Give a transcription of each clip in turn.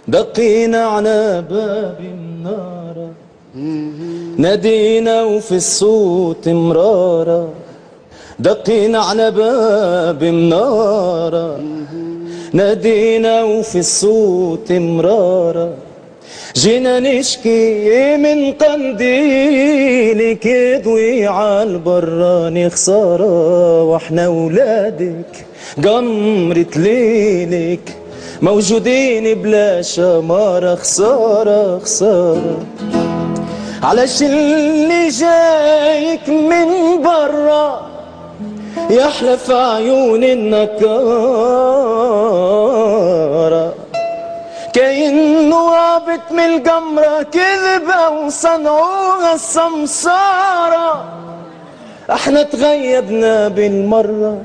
دقينا على باب النار، نادينا وفي الصوت مرارة. دقينا على باب النار، نادينا وفي الصوت مرارة. جينا نشكي من قنديلك يضوي عالبراني خسارة، واحنا ولادك قمرة ليلك موجودين بلا شمارة. خسارة خسارة علاش اللي جايك من برا يحلى في عيون النكارة، كأنه هابط من القمرة كذبة وصنعوها السمسارة. احنا تغيبنا بالمرة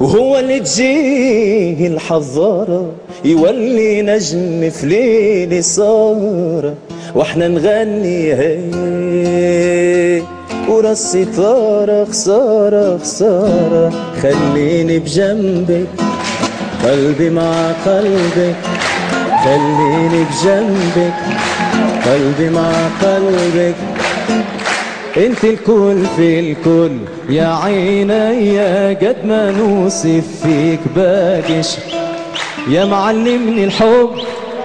وهو اللي تجيه الحظارة، يولي نجم في ليل سهرة واحنا نغني هي ورا الستارة. خسارة خسارة خليني بجنبك، قلبي مع قلبك، خليني بجنبك، قلبي مع قلبك. انت الكل في الكل يا عيني، قد ما نوصف فيك باقيش. يا معلمني الحب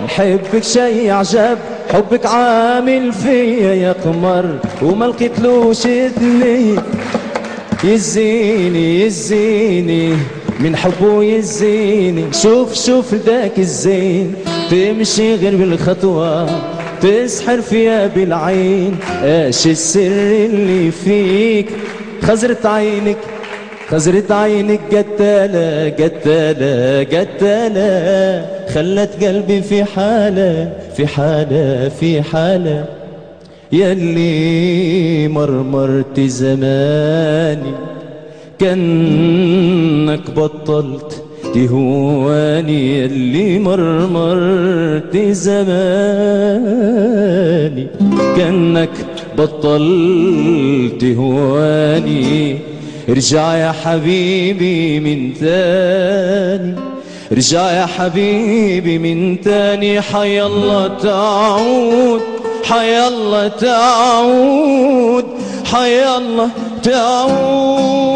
نحبك شي عجب، حبك عامل فيا يا قمر وما لقيتلوش اثنين. يزيني يزيني من حبه يزيني، شوف شوف ذاك الزين تمشي غير بالخطوة تسحر فيها بالعين. ايش السر اللي فيك؟ خزرة عينك خزرة عينك قتالة قتالة قتالة، خلت قلبي في حالة في حالة في حالة. ياللي مرمرت زماني كأنك بطلت تهواني، ياللي مرمرت زماني كأنك بطلت تهواني. ارجع يا حبيبي من تاني، ارجع يا حبيبي من تاني. حي الله تعود، حي الله تعود، حي الله تعود.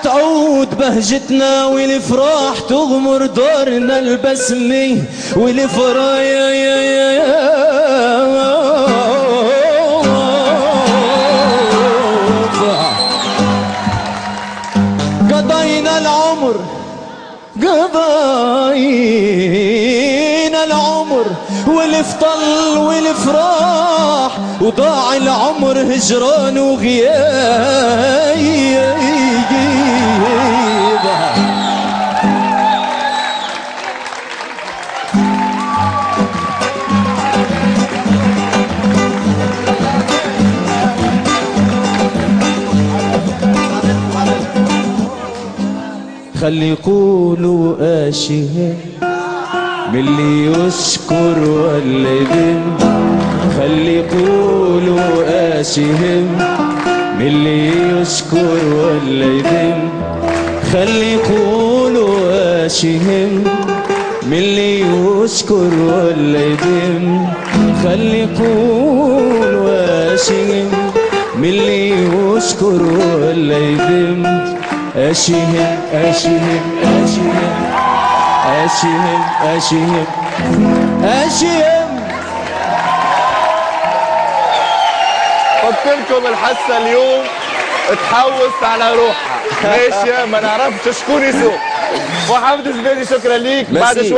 تعود بهجتنا والافراح تغمر دورنا البسمي والافراح قضينا العمر قضينا العمر والفطل والافراح، وضاع العمر هجران وغياب. خلي يقولوا آشيه من اللي يشكر ولا يذم، خلي يقولوا آشيه من اللي يشكر ولا يذم، خلي يقولوا آشيه من اللي يشكر ولا يذم، خلي يقولوا آشيه من اللي يشكر ولا يذم. أشيهم أشيهم أشيهم أشيهم أشيهم أشيهم. فكركم الحاسة اليوم تحوست على روحها ماشية، ما نعرفش شكون يسوق. وحمد زبيدي شكرا ليك. بعد شوي